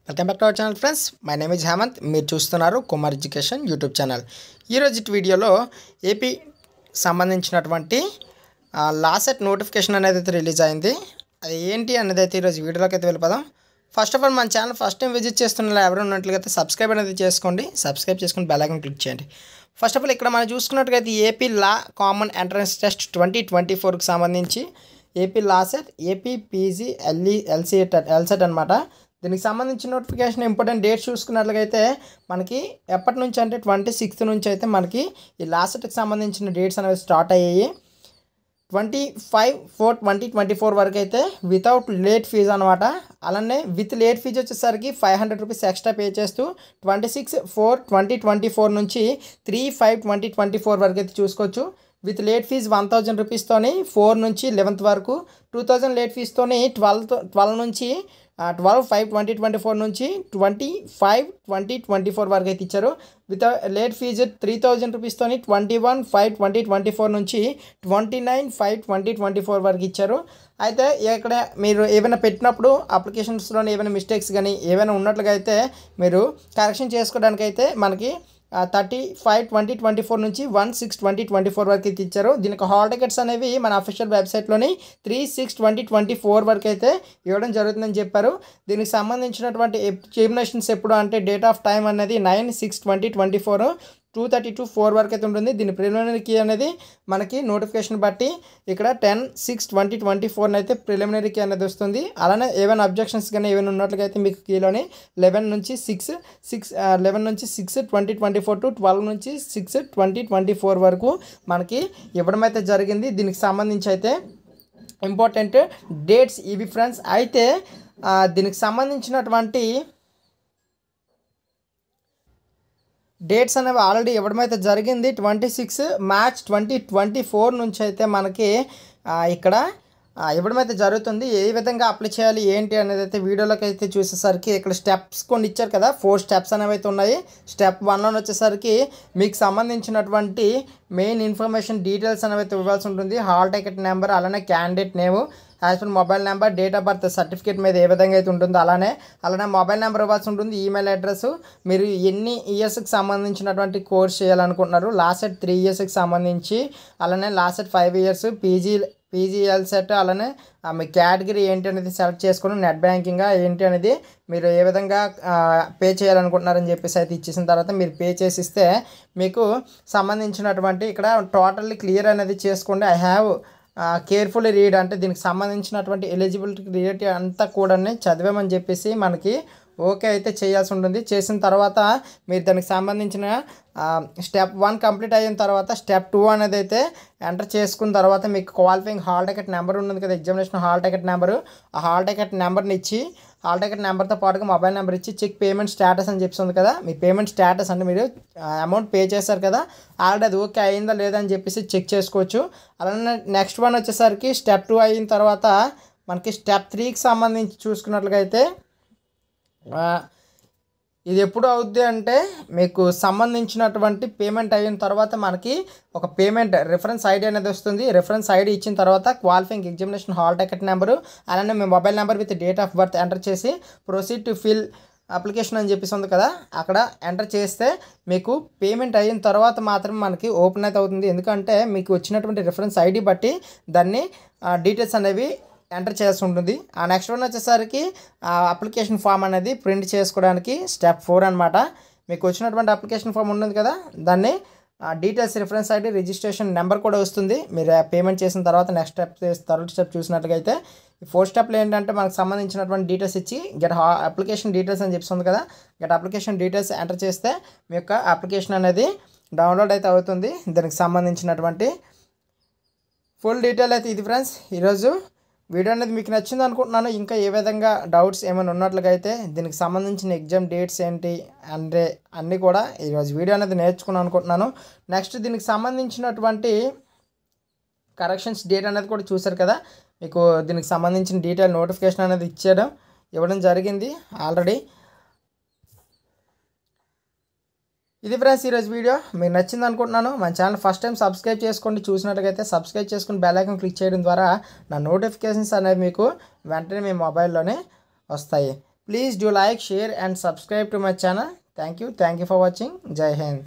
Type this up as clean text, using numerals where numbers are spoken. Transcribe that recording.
Welcome back to our channel friends. My name is Hemanth. మీరు చూస్తున్నారు Kumar education YouTube channel. ఈరోజు వీడియోలో ఏపీ సంబంధించినటువంటి లాసెట్ నోటిఫికేషన్ అనేది అయితే రిలీజ్ అయింది. అది ఏంటి అనేది అయితే ఈరోజు వీడియోలోకి అయితే వెళ్ళిపోదాం. ఫస్ట్ ఆఫ్ ఆల్ మన ఛానల్ ఫస్ట్ టైం విజిట్ చేస్తున్న ఎవరు ఉన్నట్లయితే సబ్స్క్రైబ్ అనేది చేసుకోండి. సబ్స్క్రైబ్ చేసుకుని బెల్ ఐకాన్ క్లిక్ చేయండి. ఫస్ట్ ఆఫ్ ఆల్ ఇక్కడ మనం చూసుకున్నట్లయితే AP law common entrance test 2024కి సంబంధించి AP LAWCET AP PG LCET అనమాట. దీనికి సంబంధించిన నోటిఫికేషన్ ఇంపార్టెంట్ డేట్స్ చూసుకున్నట్లయితే మనకి ఎప్పటి నుంచి అంటే 26th నుంచి అయితే మనకి ఈ లాసెట్కి సంబంధించిన డేట్స్ అనేవి స్టార్ట్ అయ్యాయి. 25/4/2024 వరకు అయితే వితౌట్ లేట్ ఫీజు అనమాట. అలానే విత్ లేట్ ఫీజు వచ్చేసరికి 500 రూపీస్ ఎక్స్ట్రా పే చేస్తూ 26/4/2024 నుంచి 3/5/2024 వరకు అయితే చూసుకోవచ్చు. విత్ లేట్ ఫీజ్ 1000 రూపీస్తోని 4 నుంచి 11th వరకు, 2000 లేట్ ఫీజ్తోని 12 నుంచి 12/5/2024 నుంచి 25/2024 వరకు అయితే ఇచ్చారు. విత్ లేట్ ఫీజు 3000 రూపీస్తోని 21/5/2024 నుంచి 29/5/2024 వరకు ఇచ్చారు. అయితే ఇక్కడ మీరు ఏమైనా పెట్టినప్పుడు అప్లికేషన్స్లో ఏమైనా మిస్టేక్స్ కానీ ఏమైనా ఉన్నట్లుగా అయితే మీరు కరెక్షన్ చేసుకోవడానికి అయితే మనకి 30/5/2024 నుంచి 1/6/2024 వరకు అయితే ఇచ్చారు. దీనికి హాల్ టికెట్స్ అనేవి మన అఫీషియల్ వెబ్సైట్లోని 3/6/2024 వరకు అయితే ఇవ్వడం జరుగుతుందని చెప్పారు. దీనికి సంబంధించినటువంటి ఎగ్జామినేషన్స్ ఎప్పుడు అంటే డేట్ ఆఫ్ టైం అనేది 9/6/2024 2:30 to 4 వరకు అయితే ఉంటుంది. దీని ప్రిలిమినరీ కీ అనేది మనకి నోటిఫికేషన్ బట్టి ఇక్కడ 10/6/2024 అయితే ప్రిలిమినరీ కీ అనేది వస్తుంది. అలానే ఏమైనా అబ్జెక్షన్స్ కానీ ఏమైనా ఉన్నట్లుగా అయితే మీకు కీలోని 11 నుంచి 6/2024 టు 12 నుంచి 6/2024 వరకు మనకి ఇవ్వడం అయితే జరిగింది. దీనికి సంబంధించి అయితే ఇంపార్టెంట్ డేట్స్ ఇవి ఫ్రెండ్స్. అయితే దీనికి సంబంధించినటువంటి డేట్స్ అనేవి ఆల్రెడీ ఇవ్వడం అయితే జరిగింది. 26 మార్చ్ 2024 నుంచి అయితే మనకి ఇక్కడ ఇవ్వడం అయితే జరుగుతుంది. ఏ విధంగా అప్లై చేయాలి ఏంటి అనేది అయితే వీడియోలోకి అయితే చూసేసరికి ఇక్కడ స్టెప్స్ కొన్ని ఇచ్చారు కదా, 4 స్టెప్స్ అనేవి అయితే ఉన్నాయి. స్టెప్ 1లో వచ్చేసరికి మీకు సంబంధించినటువంటి మెయిన్ ఇన్ఫర్మేషన్ డీటెయిల్స్ అనేవి అయితే ఇవ్వాల్సి ఉంటుంది. హాల్ టికెట్ నెంబర్, అలానే candidate name, as per mobile number, date of birth certificate మీద ఏ విధంగా అయితే ఉంటుందో అలానే మొబైల్ నెంబర్ ఇవ్వాల్సి ఉంటుంది. ఈమెయిల్ అడ్రస్, మీరు ఎన్ని ఇయర్స్కి సంబంధించినటువంటి కోర్స్ చేయాలనుకుంటున్నారు, లాసెట్ 3 ఇయర్స్కి సంబంధించి, అలానే లాసెట్ 5 ఇయర్స్, పీజీఎల్సెట్, అలానే మీ కేటగిరీ ఏంటి అనేది సెలెక్ట్ చేసుకుని నెట్ బ్యాంకింగ్ ఏంటి అనేది మీరు ఏ విధంగా పే చేయాలనుకుంటున్నారని చెప్పేసి అయితే ఇచ్చేసిన తర్వాత మీరు పే చేసిస్తే మీకు సంబంధించినటువంటి ఇక్కడ టోటల్లీ క్లియర్ అనేది చేసుకోండి. ఐ హ్యావ్ కేర్ఫుల్లీ రీడ్ అంటే దీనికి సంబంధించినటువంటి ఎలిజిబిలిటీ రిలేటివ్ అంతా కూడా చదివామని చెప్పేసి మనకి ఓకే అయితే చేయాల్సి ఉంటుంది. చేసిన తర్వాత మీరు దానికి సంబంధించిన స్టెప్ 1 కంప్లీట్ అయిన తర్వాత స్టెప్ 2 అనేది అయితే ఎంటర్ చేసుకున్న తర్వాత మీకు క్వాలిఫైయింగ్ హాల్ టికెట్ నెంబర్ ఉంటుంది కదా, ఎగ్జామినేషన్ హాల్ టికెట్ నెంబరు, ఆ హాల్ టికెట్ నెంబర్ని ఇచ్చి హాల్ టికెట్ నెంబర్తో పాటుగా మొబైల్ నెంబర్ ఇచ్చి చెక్ పేమెంట్ స్టేటస్ అని చెప్తుంది కదా, మీ పేమెంట్ స్టేటస్ అంటే మీరు అమౌంట్ పే చేశారు కదా ఆల్రెడీ అది ఓకే అయిందా లేదా అని చెప్పేసి చెక్ చేసుకోవచ్చు. అలానే నెక్స్ట్ వన్ వచ్చేసరికి స్టెప్ 2 అయిన తర్వాత మనకి స్టెప్ 3కి సంబంధించి చూసుకున్నట్లుగా అయితే ఇది ఎప్పుడు అవుద్ది అంటే మీకు సంబంధించినటువంటి పేమెంట్ అయిన తర్వాత మనకి ఒక పేమెంట్ రిఫరెన్స్ ఐడి అనేది వస్తుంది. రిఫరెన్స్ ఐడి ఇచ్చిన తర్వాత qualifying examination hall ticket number, అలానే మీ mobile number with date of birth enter చేసి ప్రొసీడ్ టు ఫిల్ అప్లికేషన్ అని చెప్పేసి ఉంది కదా, అక్కడ ఎంటర్ చేస్తే మీకు పేమెంట్ అయిన తర్వాత మాత్రమే మనకి ఓపెన్ అయితే అవుతుంది. ఎందుకంటే మీకు వచ్చినటువంటి రిఫరెన్స్ ఐడి బట్టి దాన్ని డీటెయిల్స్ అనేవి ఎంటర్ చేయాల్సి ఉంటుంది. ఆ నెక్స్ట్ వన్ వచ్చేసరికి అప్లికేషన్ ఫామ్ అనేది ప్రింట్ చేసుకోవడానికి స్టెప్ 4 అనమాట. మీకు వచ్చినటువంటి అప్లికేషన్ ఫామ్ ఉంటుంది కదా, దాన్ని details reference ID registration number కూడా వస్తుంది. మీరు పేమెంట్ చేసిన తర్వాత నెక్స్ట్ స్టెప్ థర్డ్ స్టెప్ చూసినట్లయితే 4 స్టెప్లు ఏంటంటే మనకు సంబంధించినటువంటి డీటెయిల్స్ ఇచ్చి గెట్ అప్లికేషన్ డీటెయిల్స్ అని చెప్తుంది కదా, గెట్ అప్లికేషన్ డీటెయిల్స్ ఎంటర్ చేస్తే మీ యొక్క అప్లికేషన్ అనేది డౌన్లోడ్ అయితే అవుతుంది. దానికి సంబంధించినటువంటి ఫుల్ డీటెయిల్ అయితే ఇది ఫ్రెండ్స్. ఈరోజు వీడియో అనేది మీకు నచ్చింది అనుకుంటున్నాను. ఇంకా ఏ విధంగా డౌట్స్ ఏమైనా ఉన్నట్లుగా అయితే దీనికి సంబంధించిన ఎగ్జామ్ డేట్స్ ఏంటి అంటే అన్నీ కూడా ఈరోజు వీడియో అనేది నేర్చుకున్నాను అనుకుంటున్నాను. నెక్స్ట్ దీనికి సంబంధించినటువంటి కరెక్షన్స్ డేట్ అనేది కూడా చూశారు కదా, మీకు దీనికి సంబంధించిన డీటెయిల్ నోటిఫికేషన్ అనేది ఇవ్వడం జరిగింది ఆల్రెడీ. ఇది ఫ్రెండ్స్ ఈరోజు వీడియో మీకు నచ్చింది అనుకుంటున్నాను. మన ఛానల్ ఫస్ట్ టైం సబ్స్క్రైబ్ చేసుకోండి. చూసినట్లయితే సబ్స్క్రైబ్ చేసుకుని బెల్ ఐకాన్ క్లిక్ చేయడం ద్వారా నా నోటిఫికేషన్స్ అనేవి మీకు వెంటనే మీ మొబైల్లోనే వస్తాయి. Please do like, share and subscribe to my channel. Thank you for watching. జై హింద్.